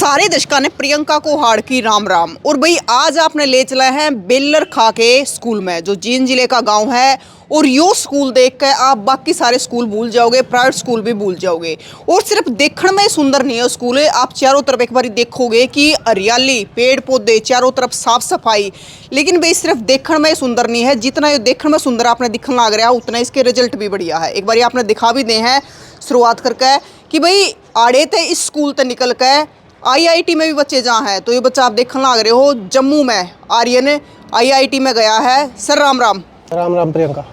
सारे दर्शकों ने प्रियंका को हाड़ की राम राम। और भाई आज आपने ले चला है बेलर खा के स्कूल में, जो जींद जिले का गांव है। और यो स्कूल देख कर आप बाकी सारे स्कूल भूल जाओगे, प्राइवेट स्कूल भी भूल जाओगे। और सिर्फ देखने में सुंदर नहीं है स्कूल, आप चारों तरफ एक बार देखोगे कि हरियाली, पेड़ पौधे, चारों तरफ साफ सफाई। लेकिन भाई सिर्फ देखने में सुंदर नहीं है, जितना ये देखने में सुंदर आपने दिखने लग रहा है उतना इसके रिजल्ट भी बढ़िया है। एक बार आपने दिखा भी दे हैं शुरुआत करके कि भाई आड़े थे इस स्कूल से निकल कर आईआईटी में भी बच्चे जहाँ हैं। तो ये बच्चा आप देखने लग रहे हो जम्मू में आर्यन आईआईटी में गया है। सर राम राम। राम राम प्रियंका।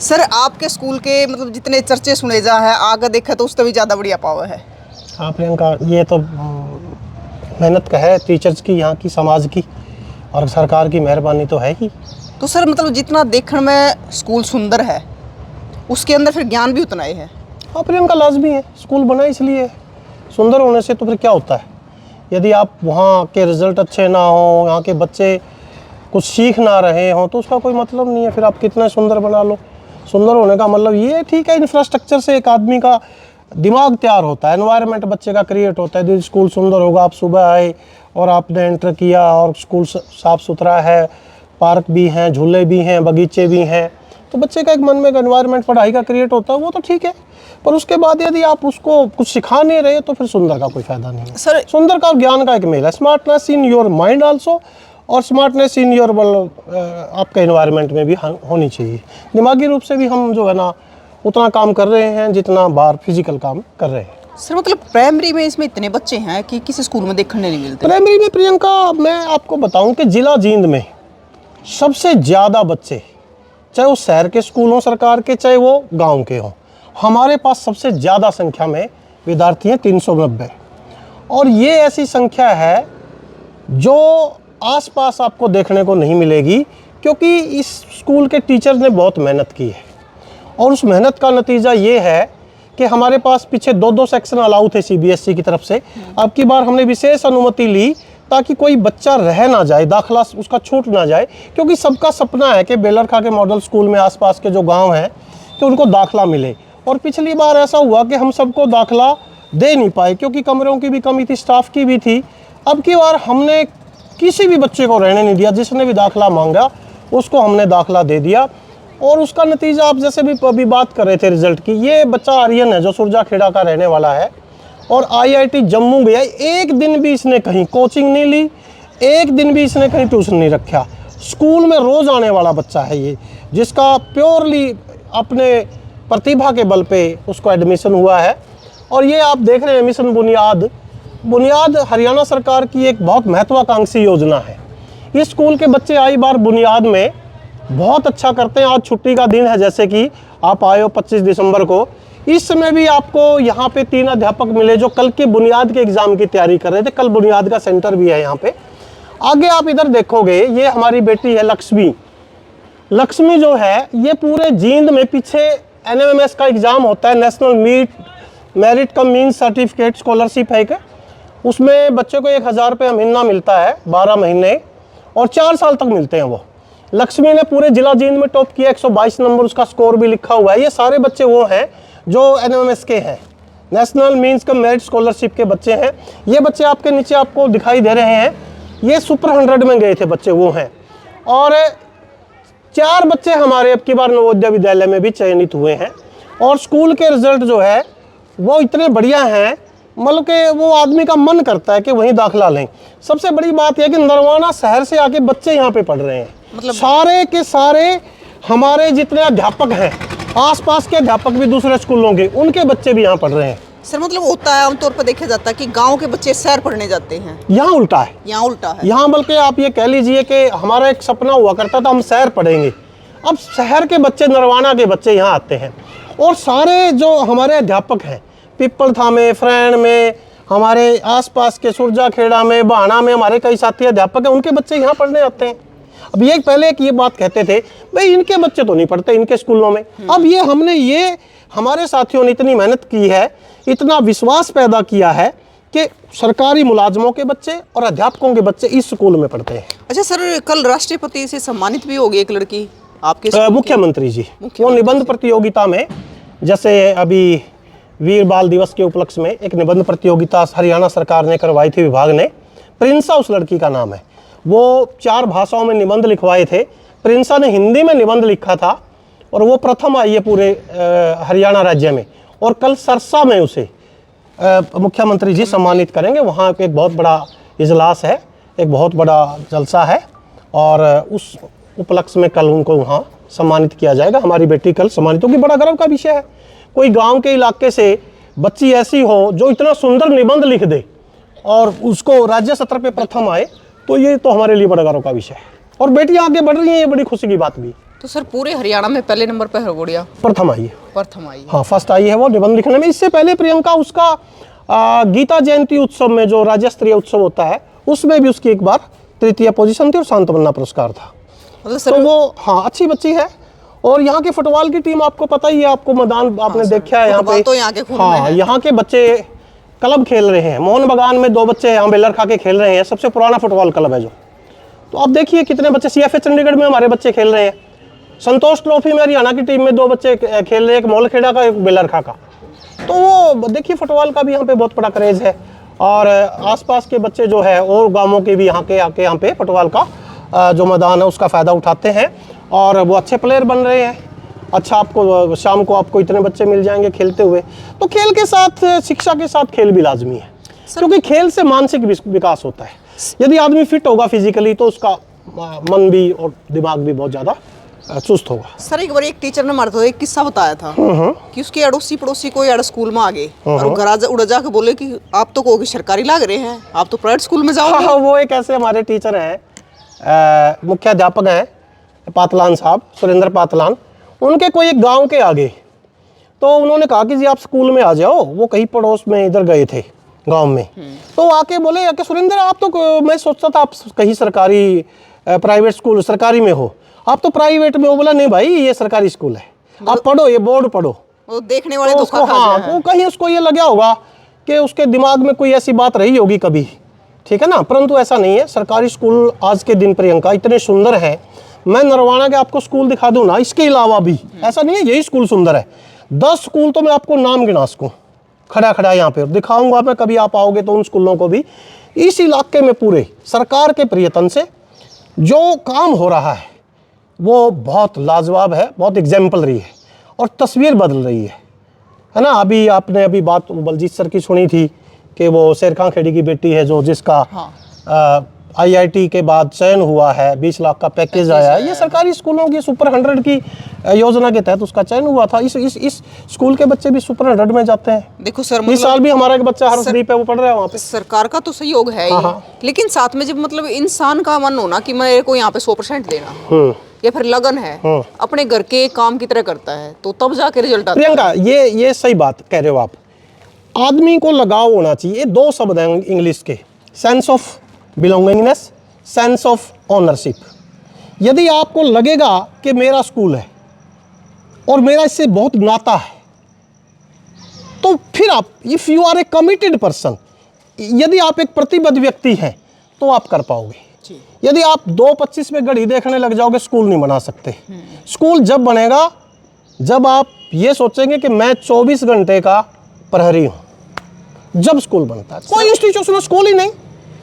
सर आपके स्कूल के मतलब जितने चर्चे सुने जा है आगे देखा तो उससे भी ज़्यादा बढ़िया पावर है। हाँ प्रियंका, ये तो मेहनत का है टीचर्स की, यहाँ की, समाज की और सरकार की मेहरबानी तो है ही। तो सर मतलब जितना देखने में स्कूल सुंदर है उसके अंदर फिर ज्ञान भी उतना ही है। हाँ प्रियंका, लाजमी है, स्कूल बना इसलिए। सुंदर होने से तो फिर क्या होता है, यदि आप वहाँ के रिज़ल्ट अच्छे ना हो, यहाँ के बच्चे कुछ सीख ना रहे हों तो उसका कोई मतलब नहीं है। फिर आप कितना सुंदर बना लो, सुंदर होने का मतलब ये ठीक है, इंफ्रास्ट्रक्चर से एक आदमी का दिमाग तैयार होता है, एनवायरनमेंट बच्चे का क्रिएट होता है। यदि स्कूल सुंदर होगा, आप सुबह आए और आपने एंटर किया और स्कूल साफ़ सुथरा है, पार्क भी हैं, झूले भी हैं, बगीचे भी हैं, तो बच्चे का एक मन में एक एनवायरनमेंट पढ़ाई का क्रिएट होता है, वो तो ठीक है। पर उसके बाद यदि आप उसको कुछ सिखा नहीं रहे तो फिर सुंदर का कोई फ़ायदा नहीं है। सर सुंदर का और ज्ञान का एक मेल है, smartness in your mind also और स्मार्टनेस इन योर आपके एनवायरनमेंट में भी होनी चाहिए। दिमागी रूप से भी हम जो है ना उतना काम कर रहे हैं जितना बाहर फिजिकल काम कर रहे हैं। सर मतलब प्राइमरी में इसमें इतने बच्चे हैं कि किसी स्कूल में देखने नहीं मिलते। प्राइमरी में प्रियंका, मैं आपको बताऊं कि जिला जींद में सबसे ज़्यादा बच्चे, चाहे वो शहर के स्कूल हों सरकार के, चाहे वो गांव के हों, हमारे पास सबसे ज़्यादा संख्या में विद्यार्थी हैं, 390। और ये ऐसी संख्या है जो आसपास आपको देखने को नहीं मिलेगी, क्योंकि इस स्कूल के टीचर ने बहुत मेहनत की है। और उस मेहनत का नतीजा ये है कि हमारे पास पीछे 2-2 सेक्शन अलाउ थे सीबीएसई की तरफ से। अब की बार हमने विशेष अनुमति ली ताकि कोई बच्चा रह ना जाए, दाखला उसका छूट ना जाए, क्योंकि सबका सपना है कि बेलर खा के मॉडल स्कूल में आसपास के जो गांव हैं कि उनको दाखला मिले। और पिछली बार ऐसा हुआ कि हम सबको दाखला दे नहीं पाए, क्योंकि कमरों की भी कमी थी, स्टाफ की भी थी। अब की बार हमने किसी भी बच्चे को रहने नहीं दिया, जिसने भी दाखला मांगा उसको हमने दाखला दे दिया। और उसका नतीजा आप जैसे भी अभी बात कर रहे थे रिजल्ट की, ये बच्चा आर्यन है जो सुरजाखेड़ा का रहने वाला है और आईआईटी जम्मू गया। एक दिन भी इसने कहीं कोचिंग नहीं ली, एक दिन भी इसने कहीं ट्यूशन नहीं रखा, स्कूल में रोज़ आने वाला बच्चा है ये, जिसका प्योरली अपने प्रतिभा के बल पे उसको एडमिशन हुआ है। और ये आप देख रहे हैं मिशन बुनियाद हरियाणा सरकार की एक बहुत महत्वाकांक्षी योजना है। इस स्कूल के बच्चे आई बार बुनियाद में बहुत अच्छा करते हैं। आज छुट्टी का दिन है, जैसे कि आप आए हो 25 दिसंबर को, इस समय भी आपको यहाँ पे 3 अध्यापक मिले जो कल के बुनियाद के एग्ज़ाम की तैयारी कर रहे थे। कल बुनियाद का सेंटर भी है यहाँ पे। आगे आप इधर देखोगे, ये हमारी बेटी है लक्ष्मी जो है, ये पूरे जींद में पीछे NMMS का एग्ज़ाम होता है, national merit come means certificate scholarship है कि उसमें बच्चे को 1000 रुपये महीना मिलता है, 12 महीने और 4 साल तक मिलते हैं। वो लक्ष्मी ने पूरे जिला जींद में टॉप किया, 122 नंबर उसका स्कोर भी लिखा हुआ है। ये सारे बच्चे वो हैं जो NMMS के हैं, national means cum merit scholarship के बच्चे हैं। ये बच्चे आपके नीचे आपको दिखाई दे रहे हैं, ये सुपर 100 में गए थे बच्चे, वो हैं। और 4 बच्चे हमारे अब की बार नवोदय विद्यालय में भी चयनित हुए हैं। और स्कूल के रिजल्ट जो है वो इतने बढ़िया हैं, मतलब कि वो आदमी का मन करता है कि वहीं दाखला लें। सबसे बड़ी बात यह कि नरवाना शहर से आके बच्चे यहाँ पे पढ़ रहे हैं, मतलब सारे के सारे हमारे जितने अध्यापक हैं, आसपास के अध्यापक भी दूसरे स्कूलों के, उनके बच्चे भी यहाँ पढ़ रहे हैं। सर मतलब होता है आमतौर पर देखा जाता है कि गांव के बच्चे शहर पढ़ने जाते हैं, यहाँ उल्टा है। यहाँ बल्कि आप ये कह लीजिए कि हमारा एक सपना हुआ करता था हम शहर पढ़ेंगे, अब शहर के बच्चे, नरवाना के बच्चे यहाँ आते हैं। और सारे जो हमारे अध्यापक हैं पिपलथा में, फ्रैन में, हमारे आसपास के सुरजाखेड़ा में, बहाना में हमारे कई साथी अध्यापक हैं, उनके बच्चे यहाँ पढ़ने आते हैं। अब ये पहले एक ये बात कहते थे भाई इनके बच्चे तो नहीं पढ़ते इनके स्कूलों में। अब ये हमारे साथियों ने इतनी मेहनत की है, इतना विश्वास पैदा किया है कि सरकारी मुलाजमों के बच्चे और अध्यापकों के बच्चे इस स्कूल में पढ़ते हैं। अच्छा सर, कल राष्ट्रपति से सम्मानित भी होगी एक लड़की आपके मुख्यमंत्री जी, वो निबंध प्रतियोगिता में, जैसे अभी वीर बाल दिवस के उपलक्ष्य में एक निबंध प्रतियोगिता हरियाणा सरकार ने करवाई थी, विभाग ने। प्रिंसा उस लड़की का नाम है। वो 4 भाषाओं में निबंध लिखवाए थे। प्रिंसा ने हिंदी में निबंध लिखा था और वो प्रथम आई है पूरे हरियाणा राज्य में। और कल सरसा में उसे मुख्यमंत्री जी सम्मानित करेंगे। वहाँ एक बहुत बड़ा इजलास है, एक बहुत बड़ा जलसा है और उस उपलक्ष्य में कल उनको वहाँ सम्मानित किया जाएगा। हमारी बेटी कल सम्मानित होगी, बड़ा गर्व का विषय है। कोई गांव के इलाके से बच्ची ऐसी हो जो इतना सुंदर निबंध लिख दे और उसको राज्य स्तर पे प्रथम आए, तो ये तो हमारे लिए बड़ा गर्व का विषय है। और बेटियां आगे बढ़ रही हैं, ये बड़ी खुशी की बात भी। तो सर पूरे हरियाणा में पहले नंबर पर है गुड़िया? प्रथम आई है। प्रथम आई है। हाँ, फर्स्ट आई है वो निबंध लिखने में। इससे पहले प्रियंका उसका गीता जयंती उत्सव में जो राज्य स्तरीय उत्सव होता है उसमें भी उसकी एक बार तृतीय पोजीशन थी और सांत्वना पुरस्कार था। तो वो हाँ अच्छी बच्ची है। और यहाँ के फुटबॉल की टीम आपको पता ही है, आपको मैदान आपने देखा है यहाँ पे। तो यहाँ के खून में हाँ, है। यहाँ के बच्चे क्लब खेल रहे हैं। मोहन बागान में 2 बच्चे यहाँ बेलर खा के खेल रहे हैं, सबसे पुराना फुटबॉल क्लब है जो। तो आप देखिए कितने बच्चे। CFA चंडीगढ़ में हमारे बच्चे खेल रहे हैं। संतोष ट्रॉफी में हरियाणा की टीम में 2 बच्चे खेल रहे हैं, एक मोलखेड़ा का, एक बेलर खा का। तो वो देखिए फुटबॉल का भी यहाँ पे बहुत बड़ा क्रेज है। और आसपास के बच्चे जो है और गांवों के भी यहाँ के आके यहाँ पे फुटबॉल का जो मैदान है उसका फ़ायदा उठाते हैं और वो अच्छे प्लेयर बन रहे हैं। अच्छा, आपको शाम को आपको इतने बच्चे मिल जाएंगे खेलते हुए। तो खेल के साथ, शिक्षा के साथ खेल भी लाजमी है, क्योंकि खेल से मानसिक विकास होता है। यदि आदमी फिट होगा फिजिकली तो उसका मन भी और दिमाग भी बहुत ज़्यादा चुस्त होगा। सर एक बार एक टीचर ने हमारे तो एक किस्सा बताया था कि उसके अड़ोसी पड़ोसी कोई अड़ स्कूल में आ गए और घर उड़ जा के बोले कि आप तो कहोगे सरकारी लाग रहे हैं, आप तो प्राइवेट स्कूल में जाओगे। हाँ, वो एक ऐसे हमारे टीचर हैं, मुख्याध्यापक हैं पातलान साहब, सुरेंद्र पातलान। उनके कोई एक गांव के आगे तो उन्होंने कहा कि जी आप स्कूल में आ जाओ। वो कहीं पड़ोस में इधर गए थे गांव में, तो आके बोले कि सुरेंद्र आप तो, मैं सोचता था आप कहीं सरकारी प्राइवेट स्कूल सरकारी में हो, आप तो प्राइवेट में हो। बोला नहीं भाई, ये सरकारी स्कूल है, आप पढ़ो, ये बोर्ड पढ़ो। वो देखने वाले तो उसको हाँ, वो कहीं उसको ये लगा होगा कि उसके दिमाग में कोई ऐसी बात रही होगी कभी, ठीक है ना। परंतु ऐसा नहीं है। सरकारी स्कूल आज के दिन प्रियंका इतने सुंदर हैं। मैं नरवाना के आपको स्कूल दिखा दूं ना, इसके अलावा भी ऐसा नहीं है यही स्कूल सुंदर है। 10 स्कूल तो मैं आपको नाम गिना सकूं, खड़ा यहाँ पे दिखाऊंगा मैं, कभी आप आओगे तो उन स्कूलों को भी। इस इलाके में पूरे सरकार के प्रयत्न से जो काम हो रहा है वो बहुत लाजवाब है, बहुत एग्जाम्पलरी है और तस्वीर बदल रही है ना। आपने अभी बात बलजीत सर की सुनी थी कि वो शेरखां खेड़ी की बेटी है जो जिसका IIT के बाद चयन हुआ है, 20 लाख का पैकेज आया है। ये सरकारी स्कूलों की सुपर 100 की योजना के तहत उसका चयन हुआ था। इस स्कूल के बच्चे भी सुपर 100 में जाते हैं। देखो सर, इस साल भी हमारा एक बच्चा हर्षदीप है, वो पढ़ रहा है वहाँ पे। सरकार का तो सहयोग है ही, लेकिन साथ में जब मतलब इंसान का मन होना कि मेरे को यहाँ पे 100% देना या फिर लगन है, अपने घर के काम की तरह करता है, तो तब जाके रिजल्ट आता है। प्रियंका, ये सही बात कह रहे हो आप। आदमी को लगाव होना चाहिए। 2 शब्द हैं इंग्लिश के, sense of belongingness, sense of ownership. यदि आपको लगेगा कि मेरा स्कूल है और मेरा इससे बहुत नाता है, तो फिर आप, if you are a committed person, यदि आप एक प्रतिबद्ध व्यक्ति हैं तो आप कर पाओगे। यदि आप 2:25 में घड़ी देखने लग जाओगे, स्कूल नहीं बना सकते। स्कूल जब बनेगा जब आप ये सोचेंगे कि मैं 24 घंटे का प्रहरी हूं, जब स्कूल बनता है। कोई इंस्टीट्यूशन स्कूल ही नहीं,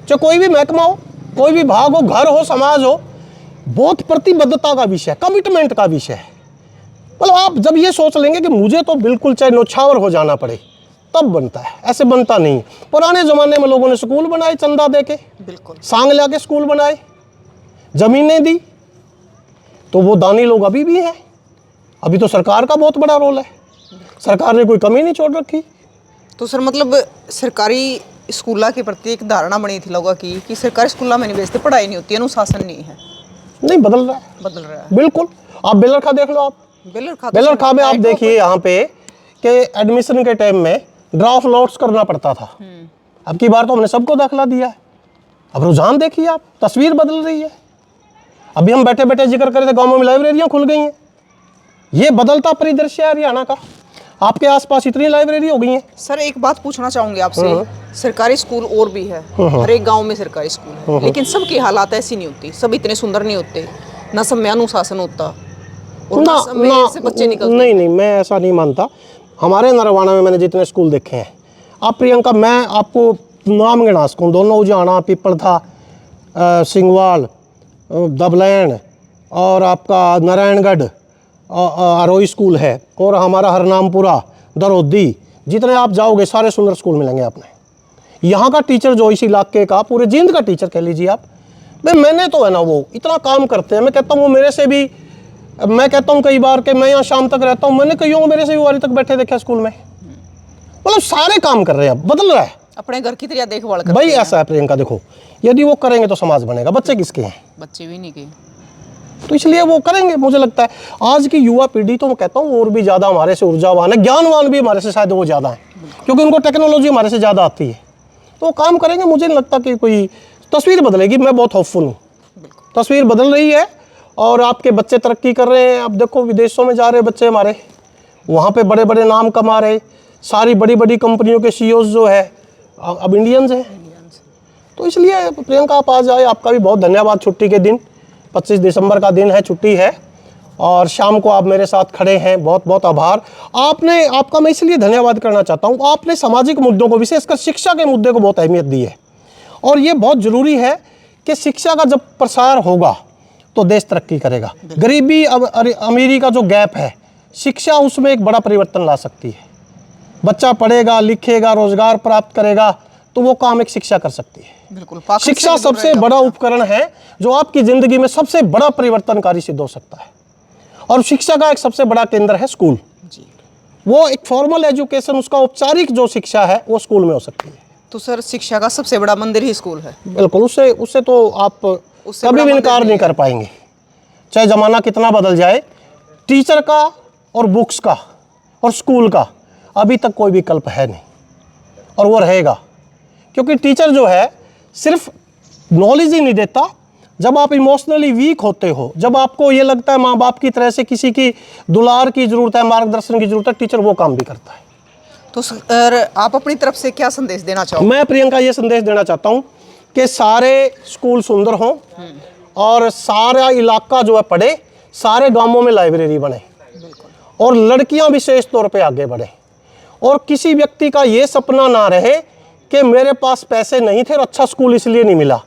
चाहे कोई भी महकमा हो, कोई भी भाग हो, घर हो, समाज हो, बहुत प्रतिबद्धता का विषय है, कमिटमेंट का विषय है। मतलब आप जब ये सोच लेंगे कि मुझे तो बिल्कुल चाहे नौछावर हो जाना पड़े, तब बनता है, ऐसे बनता नहीं। पुराने ज़माने में लोगों ने स्कूल बनाए चंदा दे के, बिल्कुल सांग ला के स्कूल बनाए, ज़मीनें दी, तो वो दानी लोग अभी भी हैं। अभी तो सरकार का बहुत बड़ा रोल है, सरकार ने कोई कमी नहीं छोड़ रखी। तो सर मतलब सरकारी स्कूलों के प्रति एक धारणा बनी थी लोगों की कि सरकारी स्कूलों में नहीं भेजते, पढ़ाई नहीं होती, अनुशासन नहीं है। नहीं, बदल रहा है बिल्कुल। आप बेलरखा देख लो, आप बेलरखा में आप देखिए यहाँ पे कि एडमिशन के टाइम में ड्राफ्ट लॉट्स करना पड़ता था। अब की बार तो हमने सबको दाखिला दिया है। अब रुझान देखिए आप, तस्वीर बदल रही है। अभी हम बैठे बैठे जिक्र कर रहे थे, गाँव में लाइब्रेरियाँ खुल गई हैं। ये बदलता परिदृश्य है हरियाणा का। आपके आसपास इतनी लाइब्रेरी हो गई हैं। सर एक बात पूछना चाहूँगी आपसे, सरकारी स्कूल और भी है, हर एक गांव में सरकारी स्कूल है, लेकिन सबकी हालात ऐसी नहीं होती, सब इतने सुंदर नहीं होते, ना सब में अनुशासन होता और ना सब में से बच्चे निकलते। नहीं, मैं ऐसा नहीं मानता। हमारे नरवाना में मैंने जितने स्कूल देखे हैं, आप प्रियंका मैं आपको नाम गिना सकूँ, दोनों उजाना, पीपल था, सिंगवाल, दबलैंड और आपका नारायणगढ़, आरोई स्कूल है, और हमारा हरनामपुरा, दरौदी, जितने आप जाओगे सारे सुंदर स्कूल मिलेंगे आपने। यहाँ का टीचर जो इस इलाके का, पूरे जींद का टीचर कह लीजिए आप, भाई मैंने तो है ना, वो इतना काम करते हैं, मैं कहता हूँ वो मेरे से भी, मैं कहता हूँ कई बार कि मैं यहाँ शाम तक रहता हूँ, मैंने कईयों को मेरे से भी वाली तक बैठे देखा स्कूल में, मतलब सारे काम कर रहे हैं, बदल रहा है, अपने घर की तरह देखभाल करते भाई हैं। ऐसा है प्रियंका, देखो यदि वो करेंगे तो समाज बनेगा, बच्चे किसके हैं, बच्चे भी नहीं के, तो इसलिए वो करेंगे। मुझे लगता है आज की युवा पीढ़ी तो मैं कहता हूँ और भी ज़्यादा हमारे से ऊर्जावान है, ज्ञानवान भी हमारे से शायद वो ज़्यादा है, क्योंकि उनको टेक्नोलॉजी हमारे से ज़्यादा आती है, तो वो काम करेंगे। मुझे नहीं लगता कि कोई तस्वीर बदलेगी, मैं बहुत होपफुल हूँ, तस्वीर बदल रही है और आपके बच्चे तरक्की कर रहे हैं। अब देखो विदेशों में जा रहे बच्चे हमारे, वहाँ पे बड़े बड़े नाम कमा रहे, सारी बड़ी बड़ी कंपनियों के सीईओ जो है अब इंडियंस हैं। तो इसलिए प्रियंका आप आज आए, आपका भी बहुत धन्यवाद। छुट्टी के दिन 25 दिसंबर का दिन है, छुट्टी है, और शाम को आप मेरे साथ खड़े हैं, बहुत बहुत आभार आपने, आपका मैं इसलिए धन्यवाद करना चाहता हूँ, आपने सामाजिक मुद्दों को, विशेषकर शिक्षा के मुद्दे को बहुत अहमियत दी है, और ये बहुत ज़रूरी है कि शिक्षा का जब प्रसार होगा तो देश तरक्की करेगा। गरीबी अब अमीरी का जो गैप है, शिक्षा उसमें एक बड़ा परिवर्तन ला सकती है। बच्चा पढ़ेगा, लिखेगा, रोजगार प्राप्त करेगा, तो वो काम एक शिक्षा कर सकती है। बिल्कुल, शिक्षा सबसे बड़ा उपकरण है जो आपकी ज़िंदगी में सबसे बड़ा परिवर्तनकारी सिद्ध हो सकता है, और शिक्षा का एक सबसे बड़ा केंद्र है स्कूल जी। वो एक फॉर्मल एजुकेशन, उसका औपचारिक जो शिक्षा है वो स्कूल में हो सकती है। तो सर शिक्षा का सबसे बड़ा मंदिर ही स्कूल है। बिल्कुल, उससे तो आप उससे कभी बड़ा भी मंदिर इनकार नहीं नहीं कर पाएंगे, चाहे ज़माना कितना बदल जाए। टीचर का और बुक्स का और स्कूल का अभी तक कोई विकल्प है नहीं, और वो रहेगा, क्योंकि टीचर जो है सिर्फ नॉलेज ही नहीं देता। जब आप इमोशनली वीक होते हो, जब आपको ये लगता है माँ बाप की तरह से किसी की दुलार की ज़रूरत है, मार्गदर्शन की ज़रूरत है, टीचर वो काम भी करता है। तो सर आप अपनी तरफ से क्या संदेश देना चाहोगे? मैं प्रियंका ये संदेश देना चाहता हूँ कि सारे स्कूल सुंदर हों और सारा इलाका जो है पढ़े, सारे गांवों में लाइब्रेरी बने, और लड़कियां विशेष तौर पे आगे बढ़े, और किसी व्यक्ति का ये सपना ना रहे कि मेरे पास पैसे नहीं थे और अच्छा स्कूल इसलिए नहीं मिला।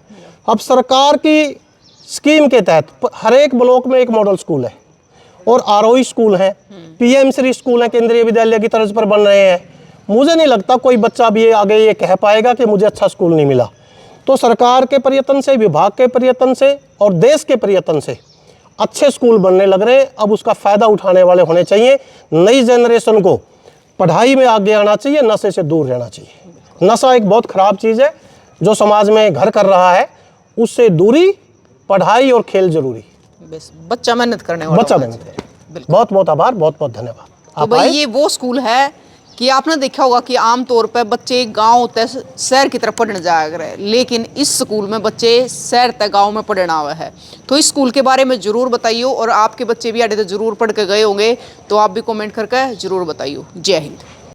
अब सरकार की स्कीम के तहत हर एक ब्लॉक में एक मॉडल स्कूल है, और आरोही स्कूल हैं, पीएम श्री स्कूल हैं, केंद्रीय विद्यालय की तर्ज पर बन रहे हैं। मुझे नहीं लगता कोई बच्चा भी आगे ये कह पाएगा कि मुझे अच्छा स्कूल नहीं मिला। तो सरकार के प्रयत्न से, विभाग के प्रयत्न से और देश के प्रयत्न से अच्छे स्कूल बनने लग रहे हैं। अब उसका फ़ायदा उठाने वाले होने चाहिए। नई जनरेशन को पढ़ाई में आगे आना चाहिए, नशे से दूर रहना चाहिए। नशा एक बहुत ख़राब चीज़ है जो समाज में घर कर रहा है, उससे दूरी, पढ़ाई और खेल जरूरी। बस बच्चा मेहनत करने वाला बच्चा होना मेहनत चाहिए। करे। बिल्कुल। बहुत बहुत आभार, बहुत बहुत धन्यवाद। तो आप भाई आए। ये वो स्कूल है कि आपने देखा होगा कि आमतौर पर बच्चे गांव तक शहर की तरफ पढ़ने जाया करे, लेकिन इस स्कूल में बच्चे शहर तक गांव में पढ़ने आवे है। तो इस स्कूल के बारे में ज़रूर बताइए, और आपके बच्चे भी आगे तो ज़रूर पढ़ के गए होंगे, तो आप भी कमेंट करके ज़रूर बताइए। जय हिंद।